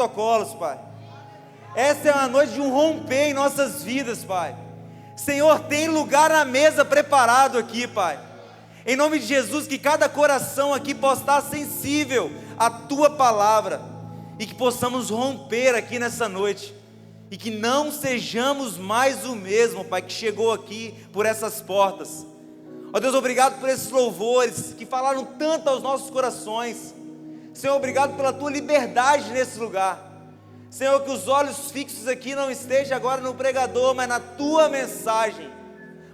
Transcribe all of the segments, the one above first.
protocolos, Pai. Essa é uma noite de um romper em nossas vidas, Pai. Senhor, tem lugar na mesa preparado aqui, Pai. Em nome de Jesus, que cada coração aqui possa estar sensível à Tua palavra, e que possamos romper aqui nessa noite, e que não sejamos mais o mesmo, Pai, que chegou aqui por essas portas. Ó Deus, obrigado por esses louvores que falaram tanto aos nossos corações. Senhor, obrigado pela Tua liberdade nesse lugar. Senhor, que os olhos fixos aqui não estejam agora no pregador, mas na Tua mensagem.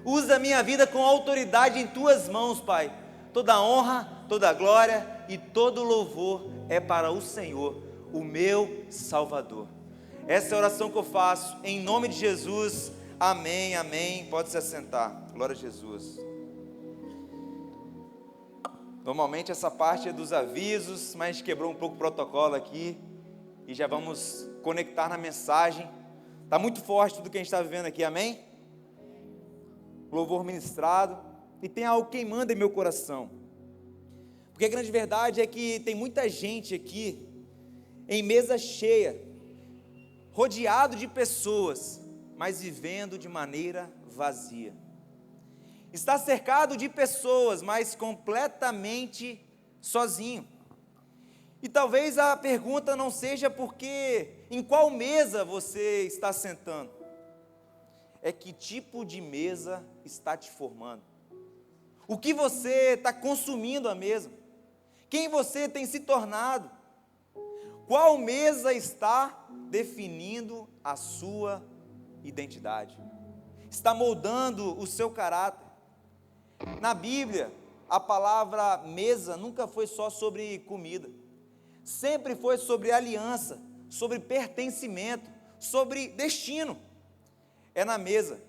Usa a minha vida com autoridade em Tuas mãos, Pai. Toda honra, toda glória e todo louvor é para o Senhor, o meu Salvador. Essa é a oração que eu faço, em nome de Jesus. Amém, amém. Pode se assentar. Glória a Jesus. Normalmente essa parte é dos avisos, mas a gente quebrou um pouco o protocolo aqui e já vamos conectar na mensagem. Está muito forte tudo que a gente está vivendo aqui, amém? Louvor ministrado, e tem algo queimando em meu coração, porque a grande verdade é que tem muita gente aqui, em mesa cheia, rodeado de pessoas, mas vivendo de maneira vazia. Está cercado de pessoas, mas completamente sozinho. E talvez a pergunta não seja porque em qual mesa você está sentando, é que tipo de mesa está te formando, o que você está consumindo à mesa, quem você tem se tornado, qual mesa está definindo a sua identidade, está moldando o seu caráter. Na Bíblia, a palavra mesa nunca foi só sobre comida, sempre foi sobre aliança, sobre pertencimento, sobre destino. É na mesa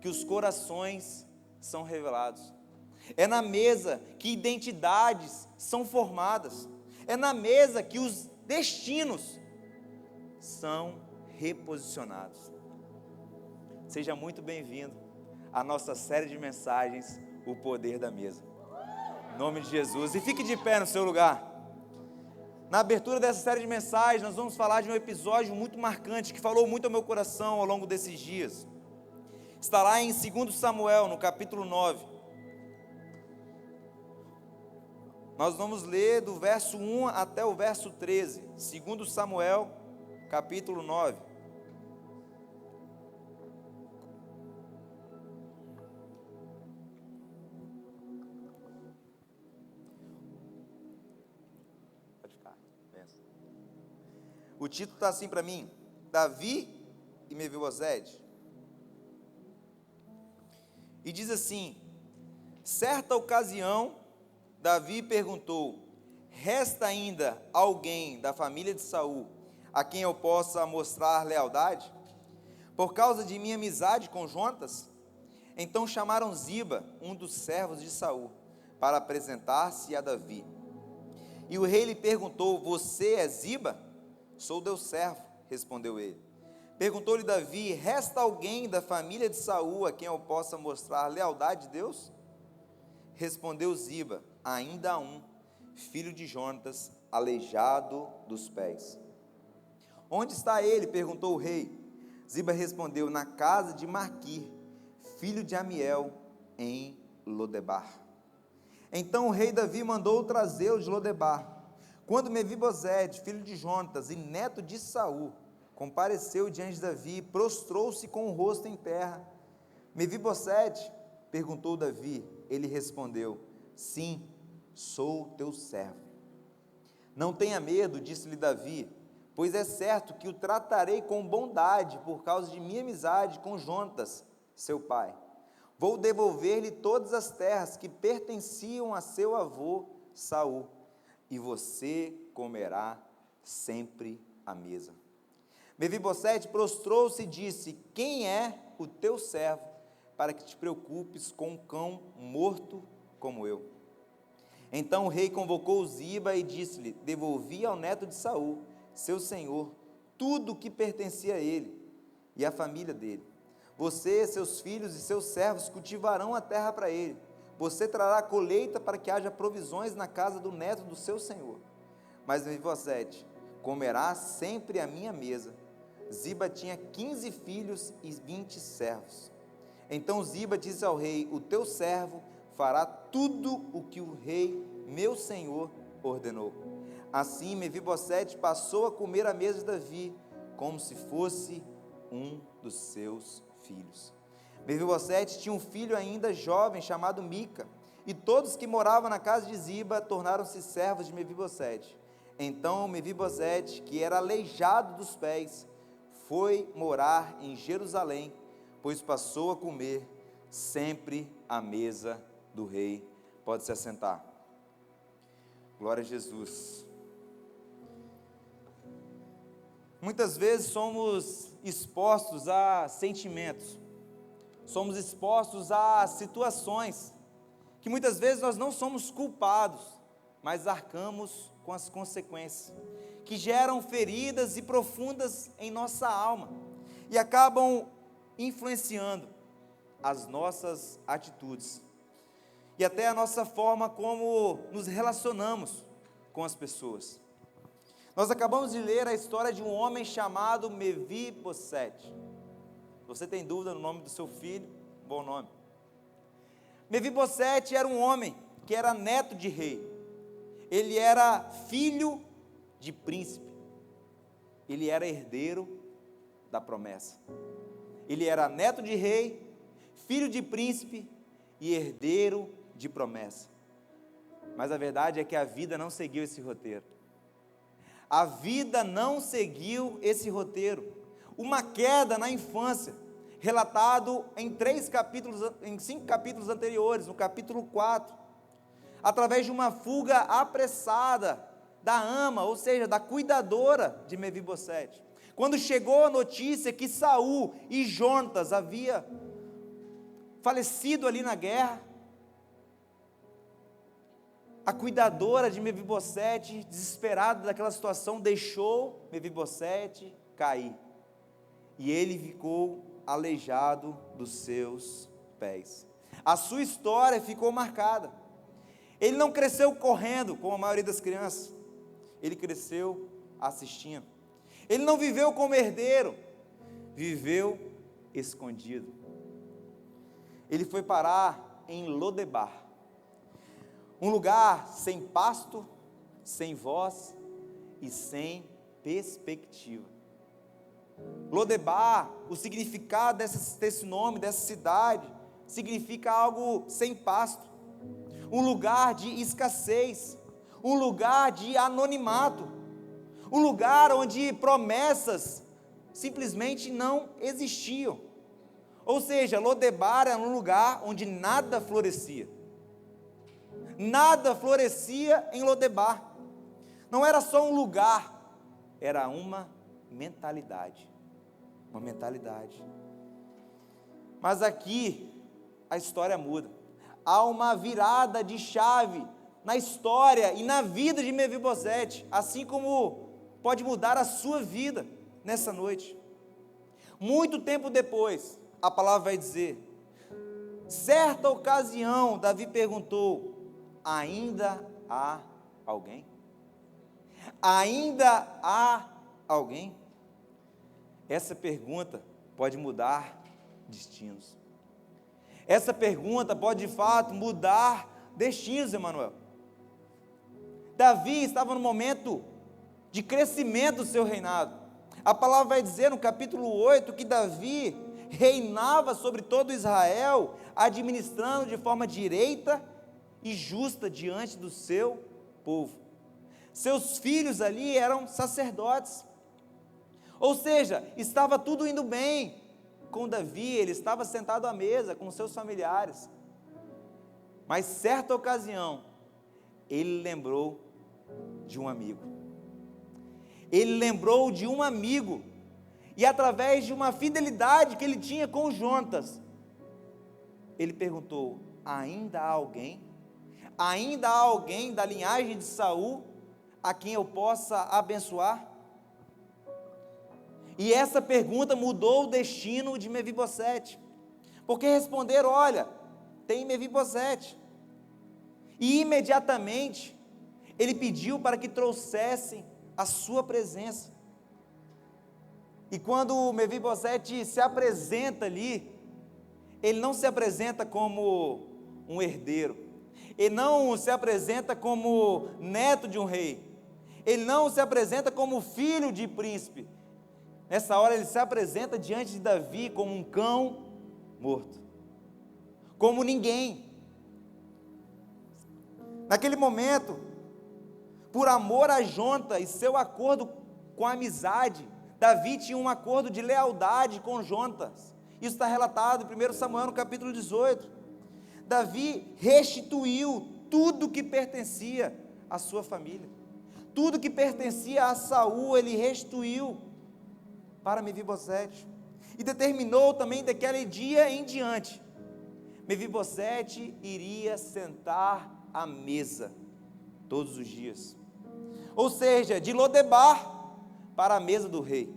que os corações são revelados, é na mesa que identidades são formadas, é na mesa que os destinos são reposicionados. Seja muito bem-vindo à nossa série de mensagens, O Poder da Mesa, em nome de Jesus. E fique de pé no seu lugar. Na abertura dessa série de mensagens, nós vamos falar de um episódio muito marcante, que falou muito ao meu coração ao longo desses dias. Está lá em 2 Samuel, no capítulo 9. Nós vamos ler do verso 1 até o verso 13. 2 Samuel, capítulo 9. Pode ficar, pensa. O título está assim para mim: Davi e Mefibosete. E diz assim: certa ocasião, Davi perguntou: resta ainda alguém da família de Saul a quem eu possa mostrar lealdade, por causa de minha amizade com Jonatas? Então chamaram Ziba, um dos servos de Saul, para apresentar-se a Davi. E o rei lhe perguntou: você é Ziba? Sou teu servo, respondeu ele. Perguntou-lhe Davi: resta alguém da família de Saul a quem eu possa mostrar lealdade de Deus? Respondeu Ziba: ainda há um, filho de Jonatas, aleijado dos pés. Onde está ele? Perguntou o rei. Ziba respondeu: na casa de Maquir, filho de Amiel, em Lodebar. Então o rei Davi mandou trazê-lo de Lodebar. Quando Mefibosete, filho de Jonatas e neto de Saul, compareceu diante de Davi, prostrou-se com o rosto em terra. Mefibosete? Perguntou Davi. Ele respondeu: sim, sou teu servo. Não tenha medo, disse-lhe Davi, pois é certo que o tratarei com bondade por causa de minha amizade com Jonatas, seu pai. Vou devolver-lhe todas as terras que pertenciam a seu avô Saul, e você comerá sempre à mesa. Mefibosete prostrou-se e disse: quem é o teu servo para que te preocupes com um cão morto como eu? Então o rei convocou Ziba e disse-lhe: devolvi ao neto de Saul, seu senhor, tudo o que pertencia a ele e à família dele. Você, seus filhos e seus servos cultivarão a terra para ele. Você trará colheita para que haja provisões na casa do neto do seu senhor. Mas Mefibosete comerá sempre à minha mesa. Ziba tinha 15 filhos e 20 servos. Então Ziba disse ao rei: o teu servo fará tudo o que o rei, meu senhor, ordenou. Assim Mefibosete passou a comer à mesa de Davi, como se fosse um dos seus filhos. Mefibosete tinha um filho ainda jovem, chamado Mica, e todos que moravam na casa de Ziba tornaram-se servos de Mefibosete. Então Mefibosete, que era aleijado dos pés, foi morar em Jerusalém, pois passou a comer sempre à mesa do rei. Pode se assentar. Glória a Jesus. Muitas vezes somos expostos a sentimentos, somos expostos a situações que muitas vezes nós não somos culpados, mas arcamos com as consequências, que geram feridas e profundas em nossa alma e acabam influenciando as nossas atitudes e até a nossa forma como nos relacionamos com as pessoas. Nós acabamos de ler a história de um homem chamado Mefibosete. Você tem dúvida no nome do seu filho? Bom nome. Mefibosete era um homem que era neto de rei. Ele era filho de príncipe. Ele era herdeiro da promessa. Ele era neto de rei, filho de príncipe e herdeiro de promessa. Mas a verdade é que a vida não seguiu esse roteiro. A vida não seguiu esse roteiro. Uma queda na infância, relatado em 5 capítulos anteriores, no capítulo 4, através de uma fuga apressada da ama, ou seja, da cuidadora de Mefibosete. Quando chegou a notícia que Saul e Jonatas havia falecido ali na guerra, a cuidadora de Mefibosete, desesperada daquela situação, deixou Mefibosete cair. E ele ficou aleijado dos seus pés. A sua história ficou marcada. Ele não cresceu correndo, como a maioria das crianças. Ele cresceu assistindo. Ele não viveu como herdeiro, viveu escondido. Ele foi parar em Lodebar, um lugar sem pasto, sem voz e sem perspectiva. Lodebar, o significado desse nome, dessa cidade, significa algo sem pasto, um lugar de escassez, um lugar de anonimato, um lugar onde promessas simplesmente não existiam. Ou seja, Lodebar era um lugar onde nada florescia. Nada florescia em Lodebar. Não era só um lugar, era uma mentalidade. Uma mentalidade. Mas aqui a história muda. Há uma virada de chave na história e na vida de Mefibosete, assim como pode mudar a sua vida nessa noite. Muito tempo depois, a palavra vai dizer: certa ocasião, Davi perguntou: ainda há alguém? Ainda há alguém? Essa pergunta pode mudar destinos. Essa pergunta pode de fato mudar destinos, Emanuel. Davi estava no momento de crescimento do seu reinado. A palavra vai dizer no capítulo 8 que Davi reinava sobre todo Israel, administrando de forma direita e justa diante do seu povo. Seus filhos ali eram sacerdotes. Ou seja, estava tudo indo bem com Davi, ele estava sentado à mesa com seus familiares. Mas certa ocasião, ele lembrou de um amigo. Ele lembrou de um amigo, e através de uma fidelidade que ele tinha com Jonatas, ele perguntou: ainda há alguém? Ainda há alguém da linhagem de Saul a quem eu possa abençoar? E essa pergunta mudou o destino de Mefibosete, porque responderam: olha, tem Mefibosete. E imediatamente ele pediu para que trouxessem a sua presença. E quando Mefibosete se apresenta ali, ele não se apresenta como um herdeiro, ele não se apresenta como neto de um rei, ele não se apresenta como filho de príncipe. Nessa hora ele se apresenta diante de Davi como um cão morto, como ninguém. Naquele momento, por amor a Jonta e seu acordo com a amizade, Davi tinha um acordo de lealdade com Jontas. Isso está relatado em 1 Samuel no capítulo 18. Davi restituiu tudo que pertencia à sua família, tudo que pertencia a Saul, ele restituiu para Mefibosete, e determinou também daquele dia em diante, Mefibosete iria sentar à mesa todos os dias, ou seja, de Lodebar para a mesa do rei.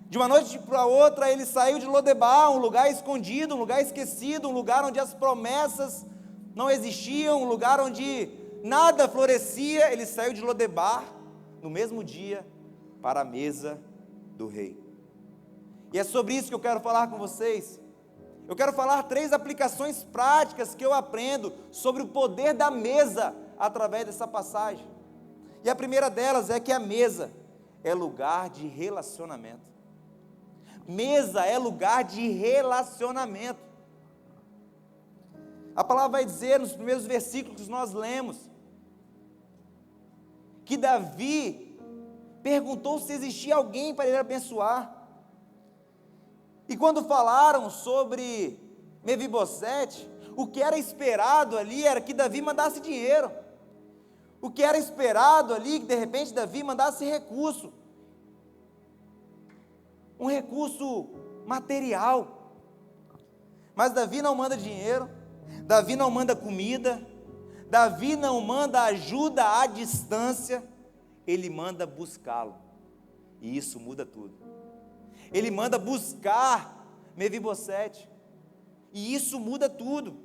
De uma noite para outra ele saiu de Lodebar, um lugar escondido, um lugar esquecido, um lugar onde as promessas não existiam, um lugar onde nada florescia. Ele saiu de Lodebar no mesmo dia para a mesa do rei. E é sobre isso que eu quero falar com vocês. Eu quero falar 3 aplicações práticas que eu aprendo sobre o poder da mesa através dessa passagem. E a primeira delas é que a mesa é lugar de relacionamento. Mesa é lugar de relacionamento. A palavra vai dizer nos primeiros versículos que nós lemos, que Davi perguntou se existia alguém para ele abençoar. E quando falaram sobre Mefibosete, o que era esperado ali era que Davi mandasse dinheiro. O que era esperado ali, que de repente Davi mandasse recurso. Um recurso material. Mas Davi não manda dinheiro, Davi não manda comida, Davi não manda ajuda à distância, ele manda buscá-lo. E isso muda tudo. Ele manda buscar Mefibosete. E isso muda tudo.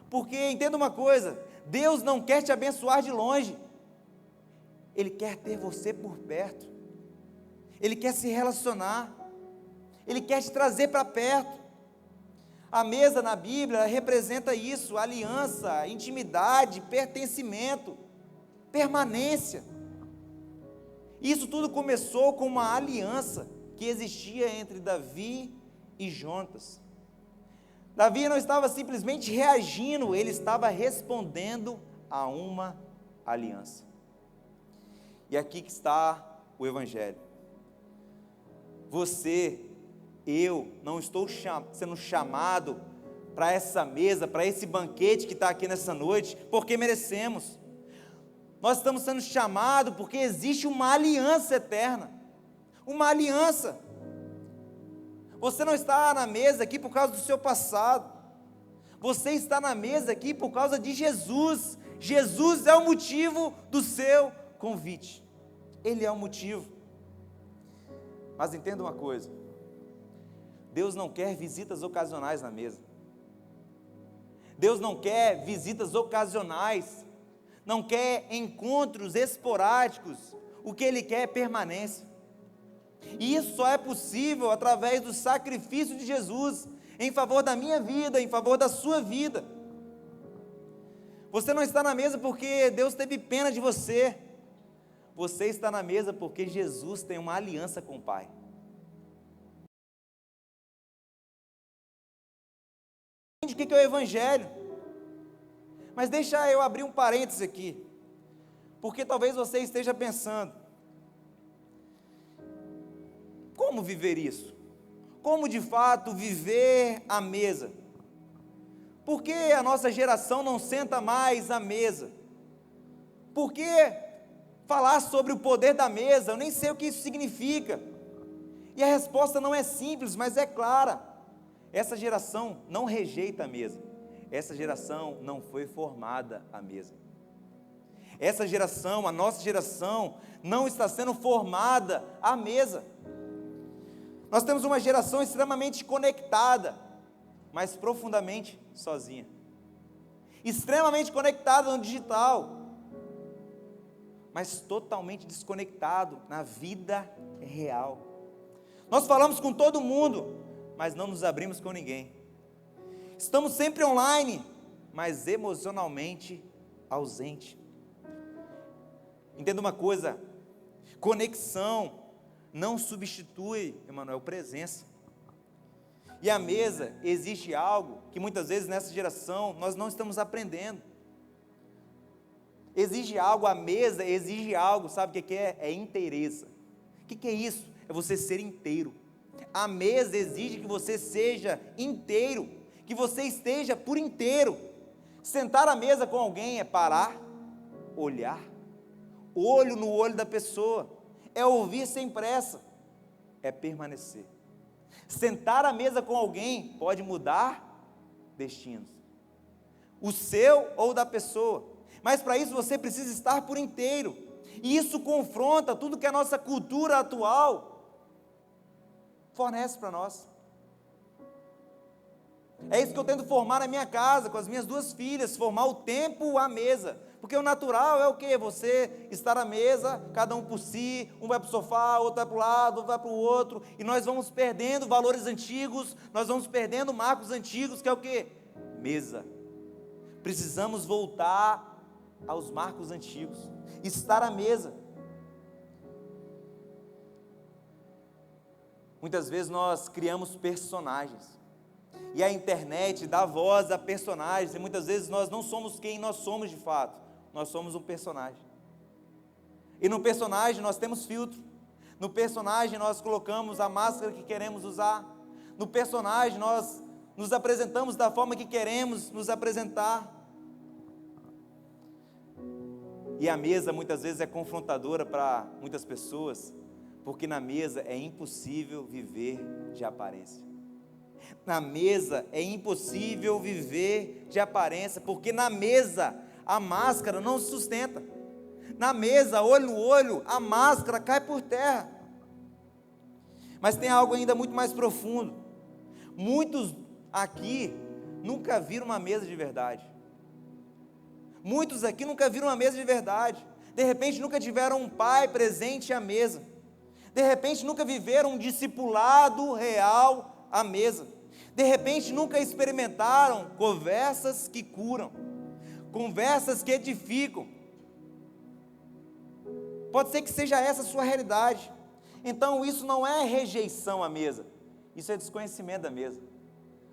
Porque, entenda uma coisa, Deus não quer te abençoar de longe. Ele quer ter você por perto. Ele quer se relacionar. Ele quer te trazer para perto. A mesa na Bíblia representa isso: aliança, intimidade, pertencimento, permanência. Isso tudo começou com uma aliança que existia entre Davi e Jontas. Davi não estava simplesmente reagindo, ele estava respondendo a uma aliança. E aqui que está o Evangelho. Você, eu, não estou sendo chamado para essa mesa, para esse banquete que está aqui nessa noite, porque merecemos. Nós estamos sendo chamados porque existe uma aliança eterna. Uma aliança. Você não está na mesa aqui por causa do seu passado. Você está na mesa aqui por causa de Jesus. Jesus é o motivo do seu convite. Ele é o motivo. Mas entenda uma coisa: Deus não quer visitas ocasionais na mesa. Deus não quer visitas ocasionais. Não quer encontros esporádicos. O que Ele quer é permanência. E isso só é possível através do sacrifício de Jesus, em favor da minha vida, em favor da sua vida. Você não está na mesa porque Deus teve pena de você. Você está na mesa porque Jesus tem uma aliança com o Pai. O que é o Evangelho? Mas deixa eu abrir um parênteses aqui, porque talvez você esteja pensando: como viver isso? Como de fato viver à mesa? Por que a nossa geração não senta mais à mesa? Por que falar sobre o poder da mesa? Eu nem sei o que isso significa. E a resposta não é simples, mas é clara. Essa geração não rejeita a mesa. Essa geração não foi formada à mesa. Essa geração, a nossa geração, não está sendo formada à mesa. Nós temos uma geração extremamente conectada, mas profundamente sozinha. Extremamente conectada no digital, mas totalmente desconectado na vida real. Nós falamos com todo mundo, mas não nos abrimos com ninguém. Estamos sempre online, mas emocionalmente ausente. Entenda uma coisa: conexão não substitui, Emanuel, presença. E a mesa exige algo que muitas vezes nessa geração nós não estamos aprendendo. Exige algo, a mesa exige algo, sabe o que é? É inteireza. O que é isso? É você ser inteiro. A mesa exige que você seja inteiro, que você esteja por inteiro. Sentar à mesa com alguém é parar, olhar, olho no olho da pessoa, é ouvir sem pressa, é permanecer. Sentar à mesa com alguém pode mudar destinos, o seu ou da pessoa, mas para isso você precisa estar por inteiro, e isso confronta tudo que a nossa cultura atual fornece para nós. É isso que eu tento formar na minha casa, com as minhas duas filhas, formar o tempo à mesa, porque o natural é o quê? Você estar à mesa, cada um por si, um vai para o sofá, outro vai para o lado, outro vai para o outro, e nós vamos perdendo valores antigos, nós vamos perdendo marcos antigos, que é o quê? Mesa. Precisamos voltar aos marcos antigos, estar à mesa. Muitas vezes nós criamos personagens, e a internet dá voz a personagens, e muitas vezes nós não somos quem nós somos de fato, nós somos um personagem. E no personagem nós temos filtro, no personagem nós colocamos a máscara que queremos usar, no personagem nós nos apresentamos da forma que queremos nos apresentar. E a mesa muitas vezes é confrontadora para muitas pessoas, porque na mesa é impossível viver de aparência. Na mesa é impossível viver de aparência, porque na mesa a máscara não se sustenta. Na mesa, olho no olho, a máscara cai por terra. Mas tem algo ainda muito mais profundo. Muitos aqui nunca viram uma mesa de verdade. Muitos aqui nunca viram uma mesa de verdade. De repente nunca tiveram um pai presente à mesa. De repente nunca viveram um discipulado real à mesa. De repente nunca experimentaram conversas que curam, conversas que edificam. Pode ser que seja essa a sua realidade. Então isso não é rejeição à mesa, isso é desconhecimento da mesa.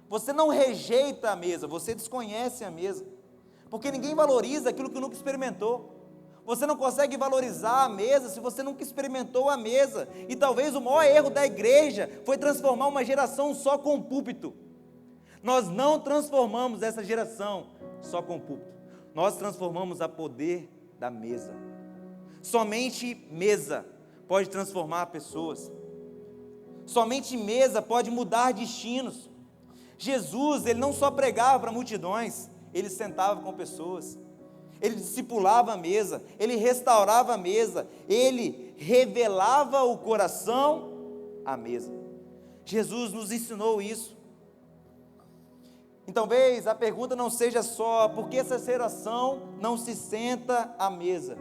Você não rejeita a mesa, você desconhece a mesa, porque ninguém valoriza aquilo que nunca experimentou. Você não consegue valorizar a mesa se você nunca experimentou a mesa. E talvez o maior erro da igreja foi transformar uma geração só com púlpito. Nós não transformamos essa geração só com púlpito. Nós transformamos a poder da mesa. Somente mesa pode transformar pessoas. Somente mesa pode mudar destinos. Jesus, ele não só pregava para multidões, ele sentava com pessoas. Ele discipulava a mesa, ele restaurava a mesa, ele revelava o coração à mesa. Jesus nos ensinou isso. Então, talvez a pergunta não seja só por que essa geração não se senta à mesa,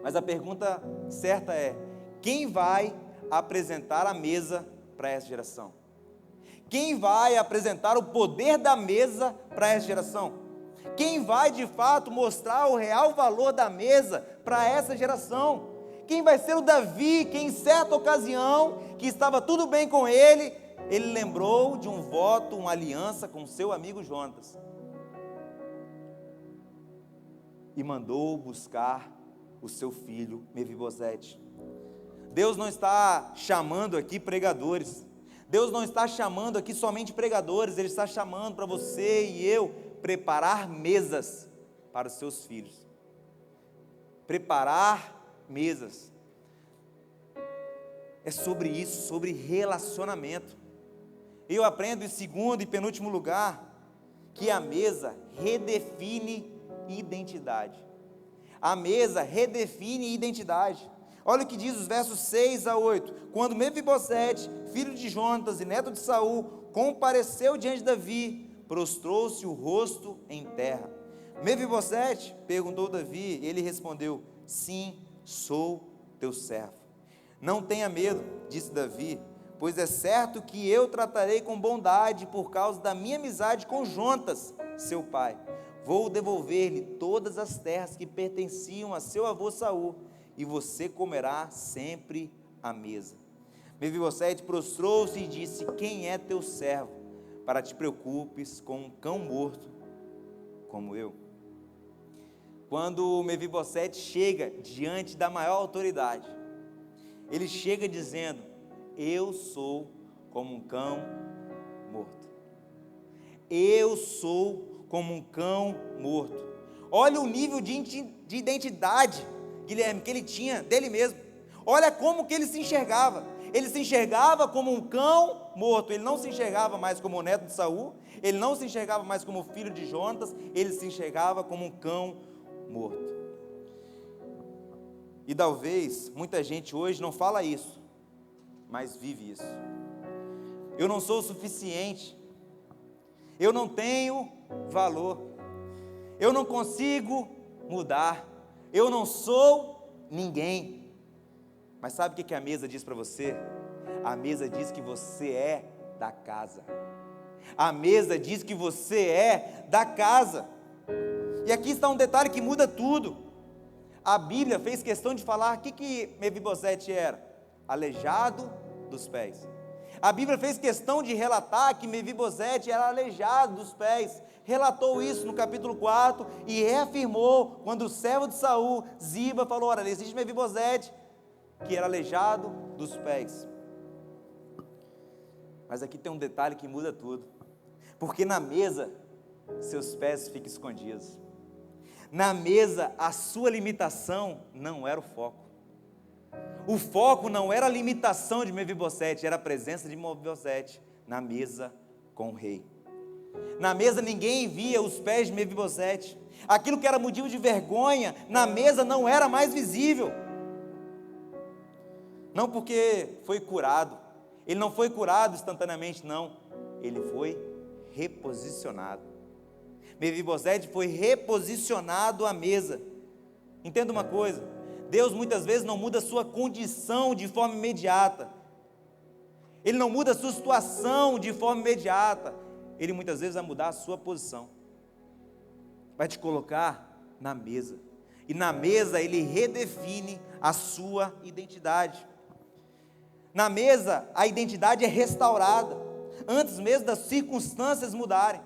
mas a pergunta certa é: quem vai apresentar a mesa para essa geração? Quem vai apresentar o poder da mesa para essa geração? Quem vai de fato mostrar o real valor da mesa para essa geração? Quem vai ser o Davi que em certa ocasião, que estava tudo bem com ele lembrou de um voto, uma aliança com seu amigo Jonatas, e mandou buscar o seu filho Mefibosete. Deus não está chamando aqui pregadores, Deus não está chamando aqui somente pregadores, Ele está chamando para você e eu preparar mesas para os seus filhos. Preparar mesas. É sobre isso, sobre relacionamento. Eu aprendo em segundo e penúltimo lugar, que a mesa redefine identidade. A mesa redefine identidade. Olha o que diz os versos 6 a 8. Quando Mefibosete, filho de Jonatas e neto de Saul, compareceu diante de Davi, prostrou-se o rosto em terra. Mefibosete, perguntou Davi, ele respondeu: sim, sou teu servo. Não tenha medo, disse Davi, pois é certo que eu tratarei com bondade por causa da minha amizade com Jontas, seu pai. Vou devolver-lhe todas as terras que pertenciam a seu avô Saul, e você comerá sempre à mesa. Mefibosete prostrou-se e disse: quem é teu servo, para te preocupes com um cão morto como eu? Quando Mefibosete chega diante da maior autoridade, ele chega dizendo: eu sou como um cão morto. Eu sou como um cão morto. Olha o nível de identidade, Guilherme, que ele tinha dele mesmo. Olha como que ele se enxergava. Ele se enxergava como um cão morto. Ele não se enxergava mais como o neto de Saul. Ele não se enxergava mais como o filho de Jonatas. Ele se enxergava como um cão morto. E talvez muita gente hoje não fala isso, mas vive isso. Eu não sou o suficiente. Eu não tenho valor. Eu não consigo mudar. Eu não sou ninguém. Mas sabe o que a mesa diz para você? A mesa diz que você é da casa. A mesa diz que você é da casa. E aqui está um detalhe que muda tudo. A Bíblia fez questão de falar o que Mefibosete era: aleijado dos pés. A Bíblia fez questão de relatar que Mefibosete era aleijado dos pés. Relatou isso no capítulo 4 e reafirmou quando o servo de Saul, Ziba, falou: olha, existe Mefibosete que era aleijado dos pés. Mas aqui tem um detalhe que muda tudo, porque na mesa seus pés ficam escondidos. Na mesa a sua limitação não era o foco. O foco não era a limitação de Mefibosete, era a presença de Mefibosete na mesa com o rei. Na mesa ninguém via os pés de Mefibosete. Aquilo que era motivo de vergonha, na mesa não era mais visível. Não porque foi curado. Ele não foi curado instantaneamente, não. Ele foi reposicionado. Mefibosete foi reposicionado à mesa. Entenda uma coisa: Deus muitas vezes não muda a sua condição de forma imediata. Ele não muda a sua situação de forma imediata. Ele muitas vezes vai mudar a sua posição. Vai te colocar na mesa. E na mesa ele redefine a sua identidade. Na mesa a identidade é restaurada, antes mesmo das circunstâncias mudarem,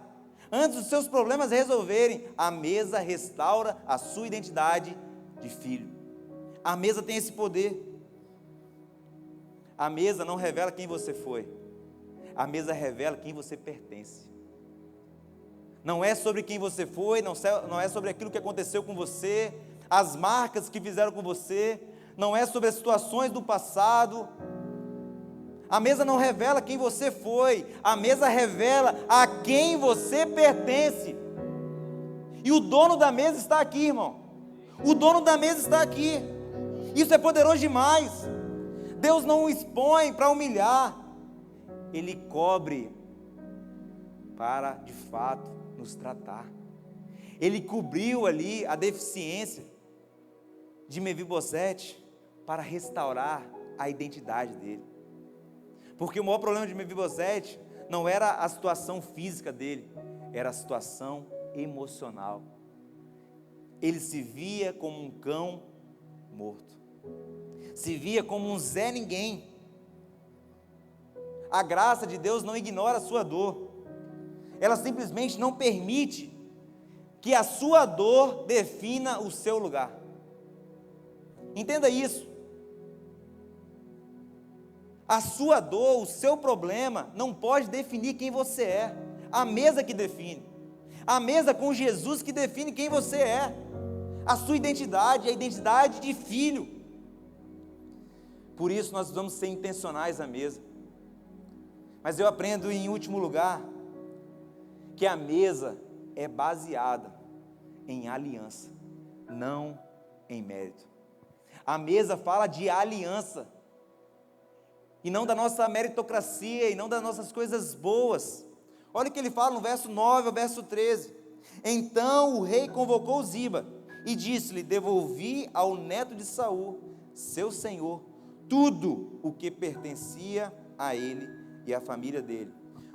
antes dos seus problemas resolverem, a mesa restaura a sua identidade de filho. A mesa tem esse poder. A mesa não revela quem você foi, a mesa revela quem você pertence. Não é sobre quem você foi, não é sobre aquilo que aconteceu com você, as marcas que fizeram com você, não é sobre as situações do passado. A mesa não revela quem você foi, a mesa revela a quem você pertence. E o dono da mesa está aqui, irmão. O dono da mesa está aqui. Isso é poderoso demais. Deus não o expõe para humilhar, Ele cobre para, de fato, nos tratar. Ele cobriu ali a deficiência de Mefibosete para restaurar a identidade dele. Porque o maior problema de Mefibosete não era a situação física dele, era a situação emocional. Ele se via como um cão morto, se via como um Zé Ninguém. A graça de Deus não ignora a sua dor, ela simplesmente não permite que a sua dor defina o seu lugar. Entenda isso. A sua dor, o seu problema, não pode definir quem você é. A mesa que define. A mesa com Jesus que define quem você é. A sua identidade, a identidade de filho. Por isso nós vamos ser intencionais à mesa. Mas eu aprendo em último lugar, que a mesa é baseada em aliança, não em mérito. A mesa fala de aliança, e não da nossa meritocracia, e não das nossas coisas boas. Olha o que ele fala no verso 9 ao verso 13. Então o rei convocou Ziba, e disse-lhe: devolvi ao neto de Saul, seu senhor, tudo o que pertencia a ele e à família dele.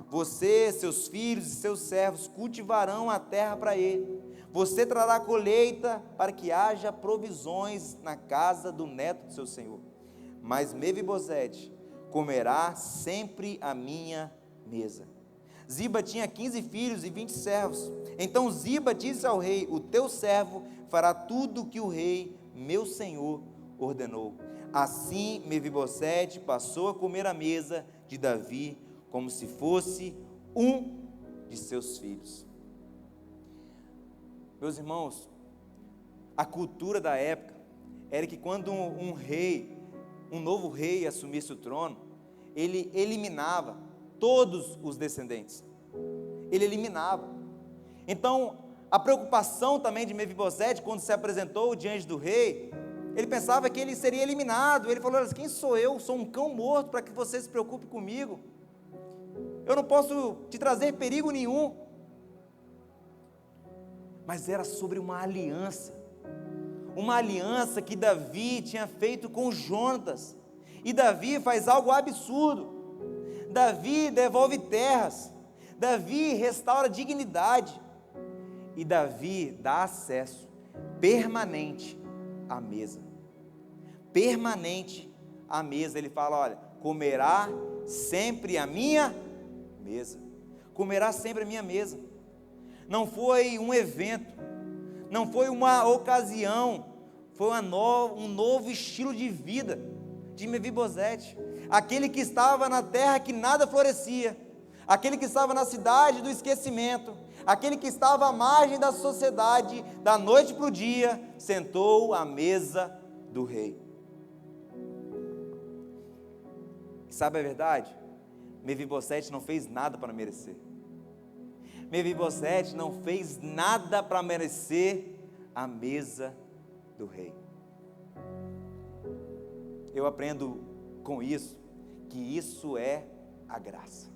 Você, seus filhos e seus servos cultivarão a terra para ele. Você trará colheita para que haja provisões na casa do neto de seu senhor. Mas Mefibosete comerá sempre à minha mesa. Ziba tinha 15 filhos e 20 servos. Então Ziba disse ao rei: o teu servo fará tudo o que o rei, meu senhor, ordenou. Assim Mefibosete passou a comer à mesa de Davi, como se fosse um de seus filhos. Meus irmãos, a cultura da época era que quando um novo rei assumisse o trono, ele eliminava todos os descendentes. Ele eliminava. Então, a preocupação também de Mefibosete, quando se apresentou diante do rei, ele pensava que ele seria eliminado. Ele falou: quem sou eu? Sou um cão morto para que você se preocupe comigo. Eu não posso te trazer perigo nenhum. Mas era sobre uma aliança que Davi tinha feito com Jonatas. E Davi faz algo absurdo. Davi devolve terras, Davi restaura dignidade, e Davi dá acesso permanente à mesa. Permanente à mesa. Ele fala: olha, comerá sempre a minha mesa. Comerá sempre a minha mesa. Não foi um evento, não foi uma ocasião, foi um novo estilo de vida de Mefibosete. Aquele que estava na terra que nada florescia, aquele que estava na cidade do esquecimento, aquele que estava à margem da sociedade, da noite para o dia, sentou à mesa do rei. Sabe a verdade? Mefibosete não fez nada para merecer. Mefibosete não fez nada para merecer a mesa do rei. Eu aprendo com isso, que isso é a graça.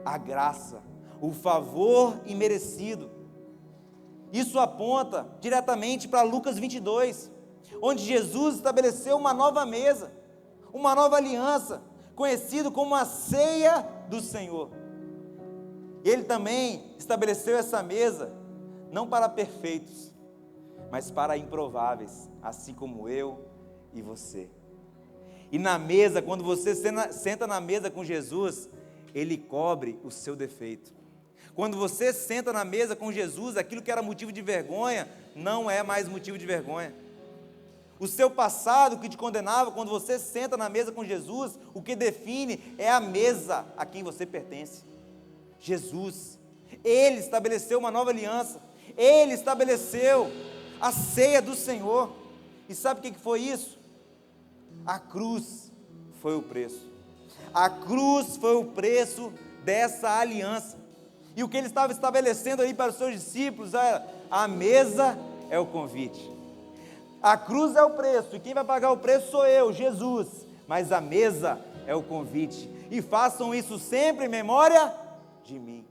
A graça, o favor imerecido. Isso aponta diretamente para Lucas 22, onde Jesus estabeleceu uma nova mesa, uma nova aliança, conhecido como a ceia do Senhor. Ele também estabeleceu essa mesa, não para perfeitos, mas para improváveis, assim como eu e você. E na mesa, quando você senta na mesa com Jesus, Ele cobre o seu defeito. Quando você senta na mesa com Jesus, aquilo que era motivo de vergonha, não é mais motivo de vergonha. O seu passado que te condenava, quando você senta na mesa com Jesus, o que define é a mesa a quem você pertence. Jesus. Ele estabeleceu uma nova aliança. Ele estabeleceu a ceia do Senhor. E sabe o que foi isso? A cruz foi o preço. A cruz foi o preço dessa aliança. E o que ele estava estabelecendo ali para os seus discípulos era: a mesa é o convite. A cruz é o preço, e quem vai pagar o preço sou eu, Jesus. Mas a mesa é o convite. E façam isso sempre em memória de mim.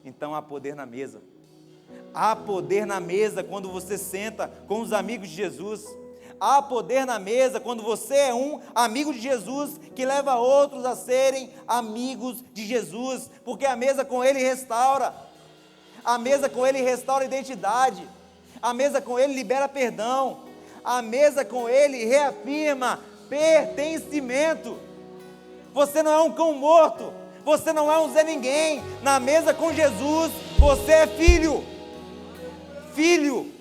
Então há poder na mesa. Há poder na mesa quando você senta com os amigos de Jesus. Há poder na mesa quando você é um amigo de Jesus, que leva outros a serem amigos de Jesus, porque a mesa com Ele restaura. A mesa com Ele restaura identidade. A mesa com Ele libera perdão. A mesa com Ele reafirma pertencimento. Você não é um cão morto. Você não é um Zé Ninguém. Na mesa com Jesus, você é filho. Filho.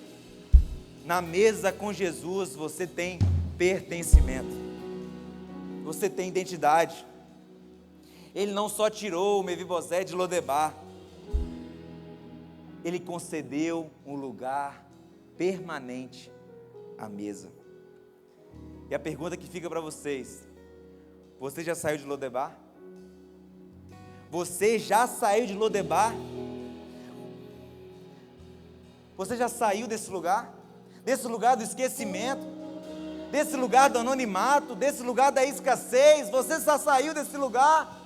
Na mesa com Jesus, você tem pertencimento. Você tem identidade. Ele não só tirou o Mefibosete de Lodebar, Ele concedeu um lugar permanente à mesa. E a pergunta que fica para vocês: você já saiu de Lodebar? Você já saiu de Lodebar? Você já saiu desse lugar? Desse lugar do esquecimento, desse lugar do anonimato, desse lugar da escassez? Você já saiu desse lugar?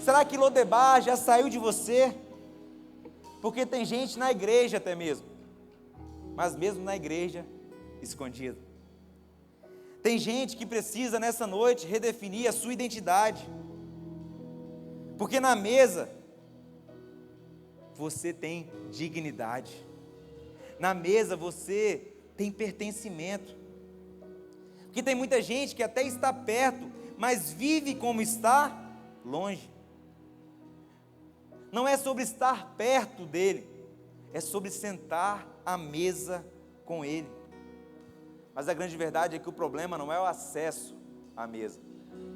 Será que Lodebar já saiu de você? Porque tem gente na igreja até mesmo, mas mesmo na igreja, escondido. Tem gente que precisa nessa noite redefinir a sua identidade. Porque na mesa, você tem dignidade. Na mesa você tem pertencimento. Porque tem muita gente que até está perto, mas vive como está longe. Não é sobre estar perto dele, é sobre sentar à mesa com ele. Mas a grande verdade é que o problema não é o acesso à mesa,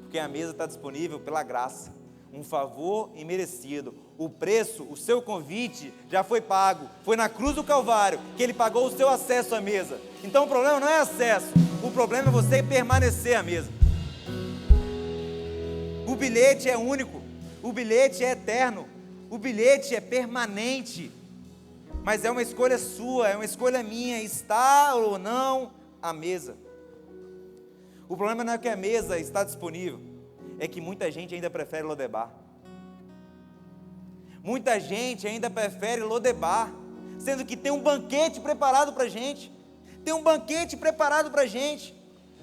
porque a mesa está disponível pela graça, um favor imerecido. O preço, o seu convite já foi pago, foi na cruz do Calvário que ele pagou o seu acesso à mesa. Então o problema não é acesso, o problema é você permanecer à mesa. O bilhete é único, o bilhete é eterno, o bilhete é permanente, mas é uma escolha sua, é uma escolha minha, estar ou não à mesa. O problema não é que a mesa está disponível, é que muita gente ainda prefere Lodebar. Muita gente ainda prefere Lodebar, sendo que tem um banquete preparado para a gente,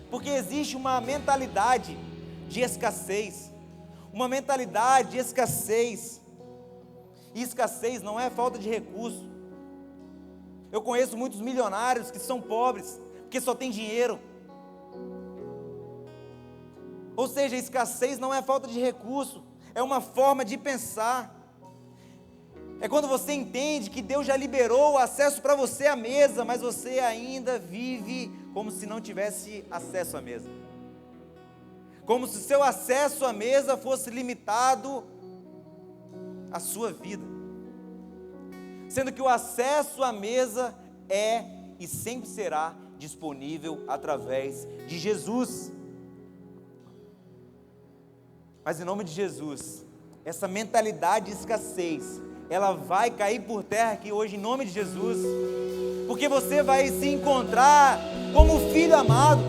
porque existe uma mentalidade de escassez, e escassez não é falta de recurso. Eu conheço muitos milionários que são pobres, porque só tem dinheiro. Ou seja, escassez não é falta de recurso, é uma forma de pensar. É quando você entende que Deus já liberou o acesso para você à mesa, mas você ainda vive como se não tivesse acesso à mesa. Como se seu acesso à mesa fosse limitado à sua vida. Sendo que o acesso à mesa é e sempre será disponível através de Jesus. Mas em nome de Jesus, essa mentalidade de escassez, ela vai cair por terra aqui hoje em nome de Jesus, porque você vai se encontrar como filho amado,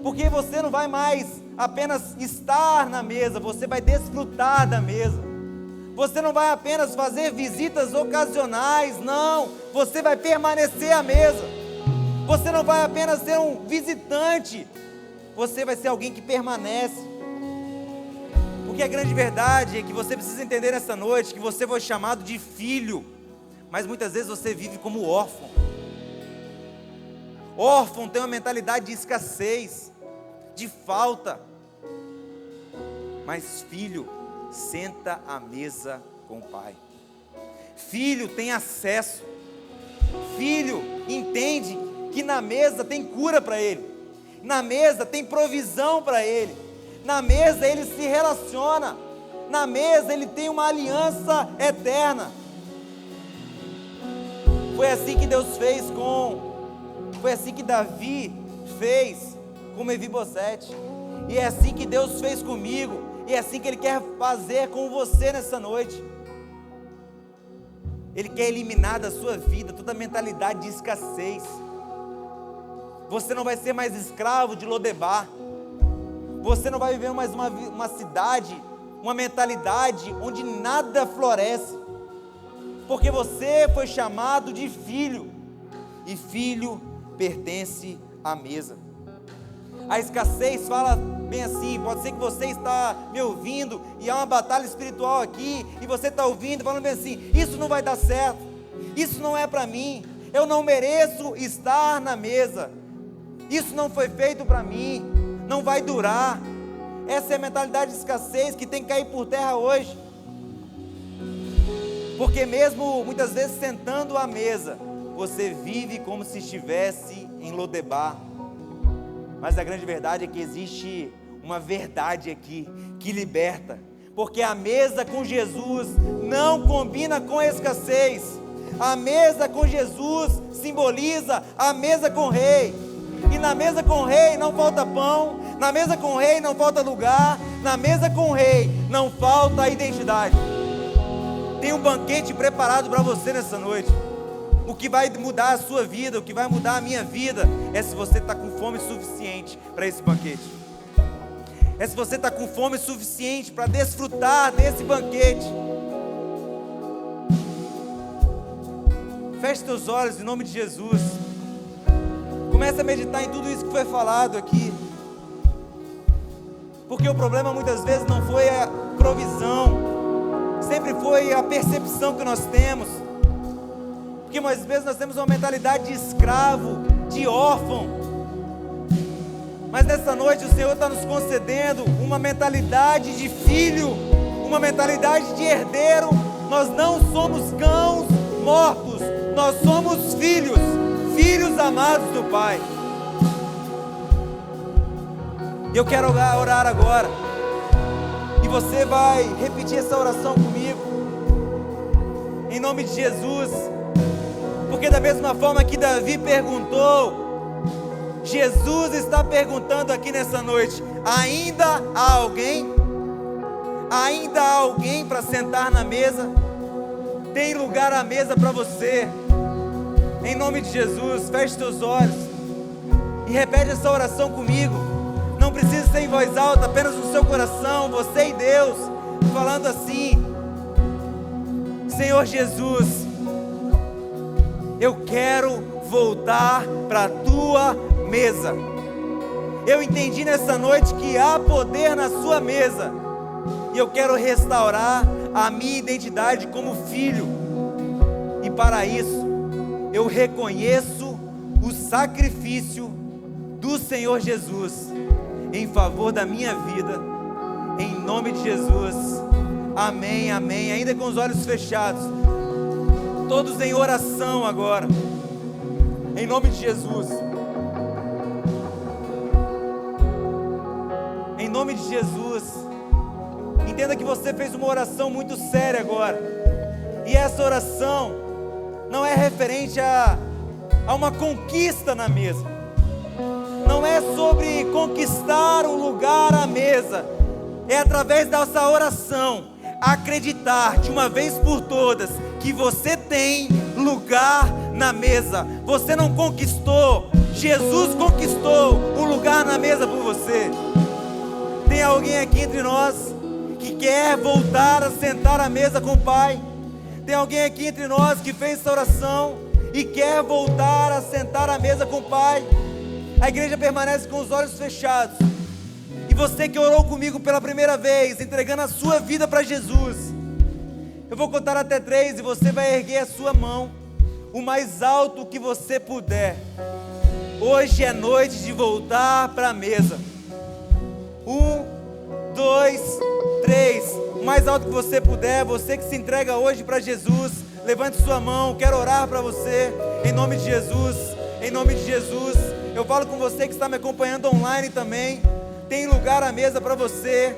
porque você não vai mais apenas estar na mesa, você vai desfrutar da mesa. Você não vai apenas fazer visitas ocasionais, não, você vai permanecer à mesa. Você não vai apenas ser um visitante, você vai ser alguém que permanece. Porque a grande verdade é que você precisa entender nessa noite que você foi chamado de filho, mas muitas vezes você vive como órfão. Órfão tem uma mentalidade de escassez, de falta, mas filho senta à mesa com o pai. Filho tem acesso. Filho entende que na mesa tem cura para ele, na mesa tem provisão para ele, na mesa ele se relaciona, na mesa ele tem uma aliança eterna. Foi assim que Deus fez foi assim que Davi fez com Mefibosete, e é assim que Deus fez comigo, e é assim que Ele quer fazer com você nessa noite. Ele quer eliminar da sua vida toda a mentalidade de escassez. Você não vai ser mais escravo de Lodebar. Você não vai viver mais uma cidade, uma mentalidade onde nada floresce, porque você foi chamado de filho, e filho pertence à mesa. A escassez fala bem assim, pode ser que você está me ouvindo, e há uma batalha espiritual aqui, e você está ouvindo, falando bem assim, isso não vai dar certo, isso não é para mim, eu não mereço estar na mesa, isso não foi feito para mim, não vai durar. Essa é a mentalidade de escassez que tem que cair por terra hoje, porque mesmo muitas vezes sentando à mesa, você vive como se estivesse em Lodebar. Mas a grande verdade é que existe uma verdade aqui que liberta, porque a mesa com Jesus não combina com a escassez. A mesa com Jesus simboliza a mesa com o Rei, e na mesa com o Rei não falta pão, na mesa com o Rei não falta lugar, na mesa com o Rei não falta identidade. Tem um banquete preparado para você nessa noite. O que vai mudar a sua vida, o que vai mudar a minha vida, é se você está com fome suficiente para esse banquete. É se você está com fome suficiente para desfrutar desse banquete. Feche teus olhos em nome de Jesus. Comece a meditar em tudo isso que foi falado aqui. Porque o problema muitas vezes não foi a provisão, sempre foi a percepção que nós temos. Porque muitas vezes nós temos uma mentalidade de escravo, de órfão. Mas nessa noite o Senhor está nos concedendo uma mentalidade de filho, uma mentalidade de herdeiro. Nós não somos cães mortos, nós somos filhos, filhos amados do Pai. Eu quero orar agora, e você vai repetir essa oração comigo, em nome de Jesus, porque da mesma forma que Davi perguntou, Jesus está perguntando aqui nessa noite: ainda há alguém? Ainda há alguém para sentar na mesa? Tem lugar à mesa para você? Em nome de Jesus, feche seus olhos e repete essa oração comigo. Não precisa ser em voz alta, apenas no seu coração, você e Deus, falando assim: Senhor Jesus, eu quero voltar para a tua mesa. Eu entendi nessa noite que há poder na sua mesa, e eu quero restaurar a minha identidade como filho. E para isso, eu reconheço o sacrifício do Senhor Jesus em favor da minha vida, em nome de Jesus, amém, amém. Ainda com os olhos fechados, todos em oração agora, em nome de Jesus, em nome de Jesus. Entenda que você fez uma oração muito séria agora, e essa oração não é referente a uma conquista na mesa, não é sobre conquistar um lugar à mesa, é através dessa oração, acreditar de uma vez por todas, que você tem lugar na mesa. Você não conquistou, Jesus conquistou o lugar na mesa por você. Tem alguém aqui entre nós que quer voltar a sentar à mesa com o Pai? Tem alguém aqui entre nós que fez essa oração e quer voltar a sentar à mesa com o Pai? A igreja permanece com os olhos fechados. E você que orou comigo pela primeira vez, entregando a sua vida para Jesus, eu vou contar até 3 e você vai erguer a sua mão o mais alto que você puder. Hoje é noite de voltar para a mesa. 1, 2, 3. O mais alto que você puder. Você que se entrega hoje para Jesus, levante sua mão. Quero orar para você em nome de Jesus. Em nome de Jesus. Eu falo com você que está me acompanhando online também. Tem lugar à mesa para você.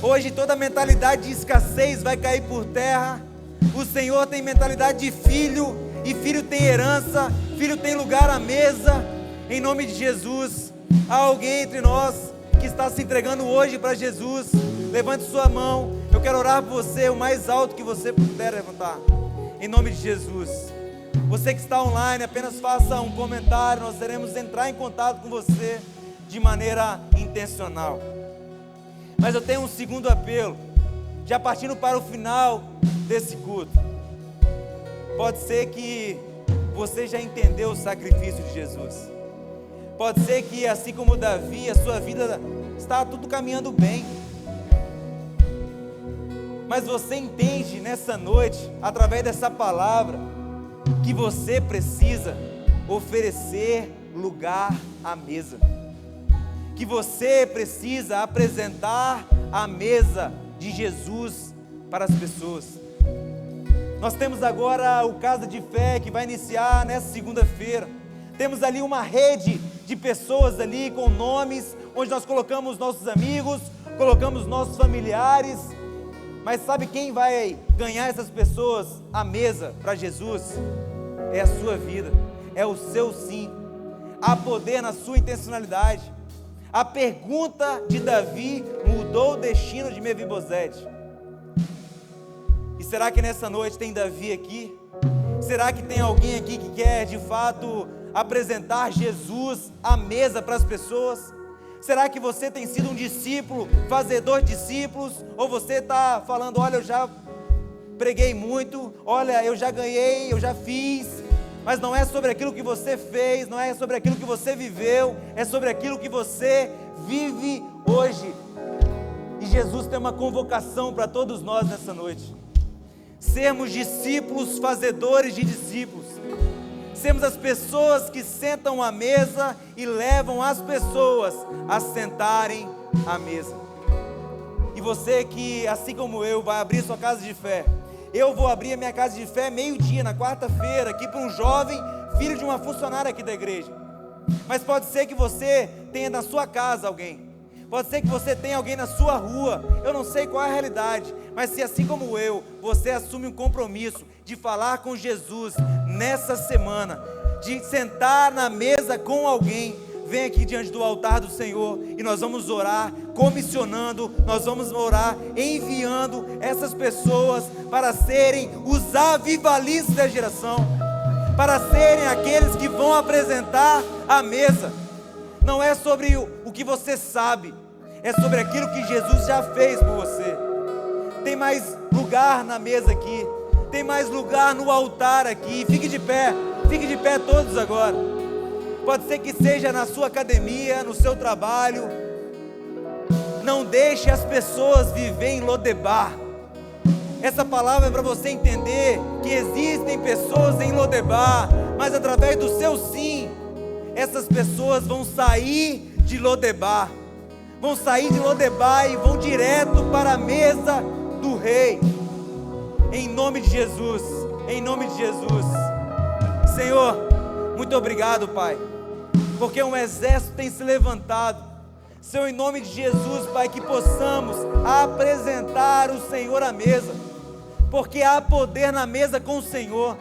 Hoje toda mentalidade de escassez vai cair por terra. O Senhor tem mentalidade de filho, e filho tem herança, filho tem lugar à mesa. Em nome de Jesus. Há alguém entre nós que está se entregando hoje para Jesus? Levante sua mão. Eu quero orar por você o mais alto que você puder levantar, em nome de Jesus. Você que está online, apenas faça um comentário. Nós iremos entrar em contato com você de maneira intencional. Mas eu tenho um segundo apelo, já partindo para o final desse culto. Pode ser que você já entendeu o sacrifício de Jesus. Pode ser que, assim como Davi, a sua vida está tudo caminhando bem. Mas você entende nessa noite, através dessa palavra, que você precisa oferecer lugar à mesa. Que você precisa apresentar a mesa de Jesus para as pessoas. Nós temos agora o Casa de Fé, que vai iniciar nessa segunda-feira. Temos ali uma rede de pessoas ali com nomes, onde nós colocamos nossos amigos, colocamos nossos familiares. Mas sabe quem vai ganhar essas pessoas à mesa para Jesus? É a sua vida, é o seu sim. Há poder na sua intencionalidade. A pergunta de Davi mudou o destino de Mefibosete. E será que nessa noite tem Davi aqui? Será que tem alguém aqui que quer de fato apresentar Jesus à mesa para as pessoas? Será que você tem sido um discípulo, fazedor de discípulos? Ou você está falando: olha, eu já preguei muito, olha, eu já ganhei, eu já fiz, mas não é sobre aquilo que você fez, não é sobre aquilo que você viveu, é sobre aquilo que você vive hoje. E Jesus tem uma convocação para todos nós nessa noite: sermos discípulos fazedores de discípulos, sermos as pessoas que sentam à mesa e levam as pessoas a sentarem à mesa. E você que, assim como eu, vai abrir sua casa de fé, eu vou abrir a minha casa de fé meio-dia, na quarta-feira, aqui para um jovem, filho de uma funcionária aqui da igreja. Mas pode ser que você tenha na sua casa alguém, pode ser que você tenha alguém na sua rua, eu não sei qual é a realidade, mas se assim como eu, você assume um compromisso de falar com Jesus nessa semana, de sentar na mesa com alguém, vem aqui diante do altar do Senhor e nós vamos orar comissionando, nós vamos orar enviando essas pessoas para serem os avivalistas da geração, para serem aqueles que vão apresentar a mesa. Não é sobre o que você sabe, é sobre aquilo que Jesus já fez por você. Tem mais lugar na mesa aqui, tem mais lugar no altar aqui. Fique de pé todos agora. Pode ser que seja na sua academia, no seu trabalho. Não deixe as pessoas viver em Lodebar. Essa palavra é para você entender que existem pessoas em Lodebar, mas através do seu sim, essas pessoas vão sair de Lodebar. Vão sair de Lodebar e vão direto para a mesa do Rei. Em nome de Jesus, em nome de Jesus. Senhor, muito obrigado, Pai, porque um exército tem se levantado. Senhor, em nome de Jesus, Pai, que possamos apresentar o Senhor à mesa, porque há poder na mesa com o Senhor.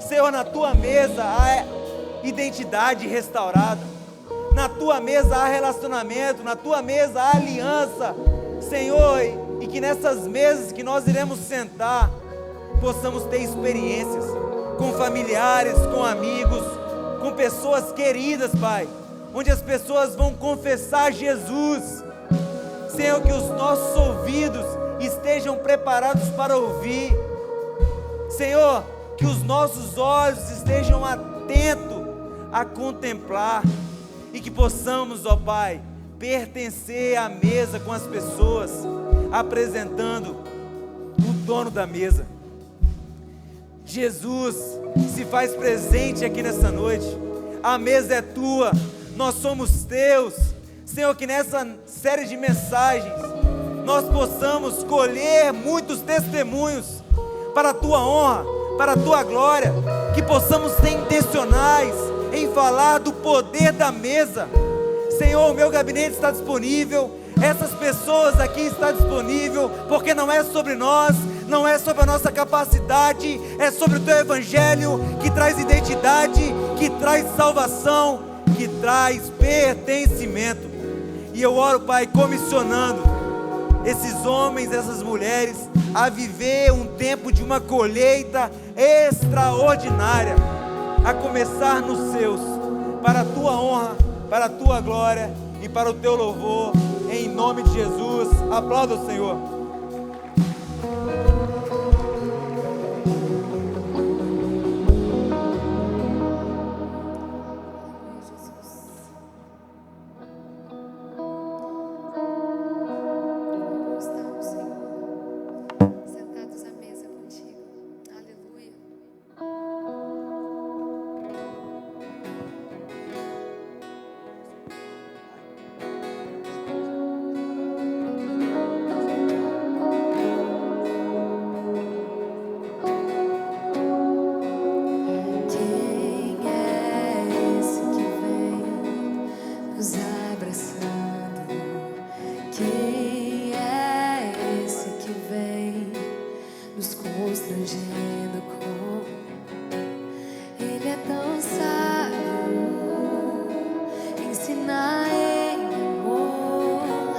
Senhor, na tua mesa há identidade restaurada, na tua mesa há relacionamento, na tua mesa há aliança, Senhor, e que nessas mesas que nós iremos sentar, possamos ter experiências com familiares, com amigos, com pessoas queridas, Pai, onde as pessoas vão confessar Jesus. Senhor, que os nossos ouvidos estejam preparados para ouvir. Senhor, que os nossos olhos estejam atentos a contemplar, e que possamos, ó Pai, pertencer à mesa com as pessoas, apresentando o dono da mesa. Jesus se faz presente aqui nessa noite. A mesa é tua, nós somos teus. Senhor, que nessa série de mensagens nós possamos colher muitos testemunhos para a tua honra, para a tua glória, que possamos ser intencionais em falar do poder da mesa. Senhor, o meu gabinete está disponível, essas pessoas aqui estão disponíveis, porque não é sobre nós, não é sobre a nossa capacidade, é sobre o teu evangelho, que traz identidade, que traz salvação, que traz pertencimento. E eu oro, Pai, comissionando esses homens, essas mulheres, a viver um tempo de uma colheita extraordinária, a começar nos seus, para a tua honra, para a tua glória e para o teu louvor, em nome de Jesus. Aplauda o Senhor.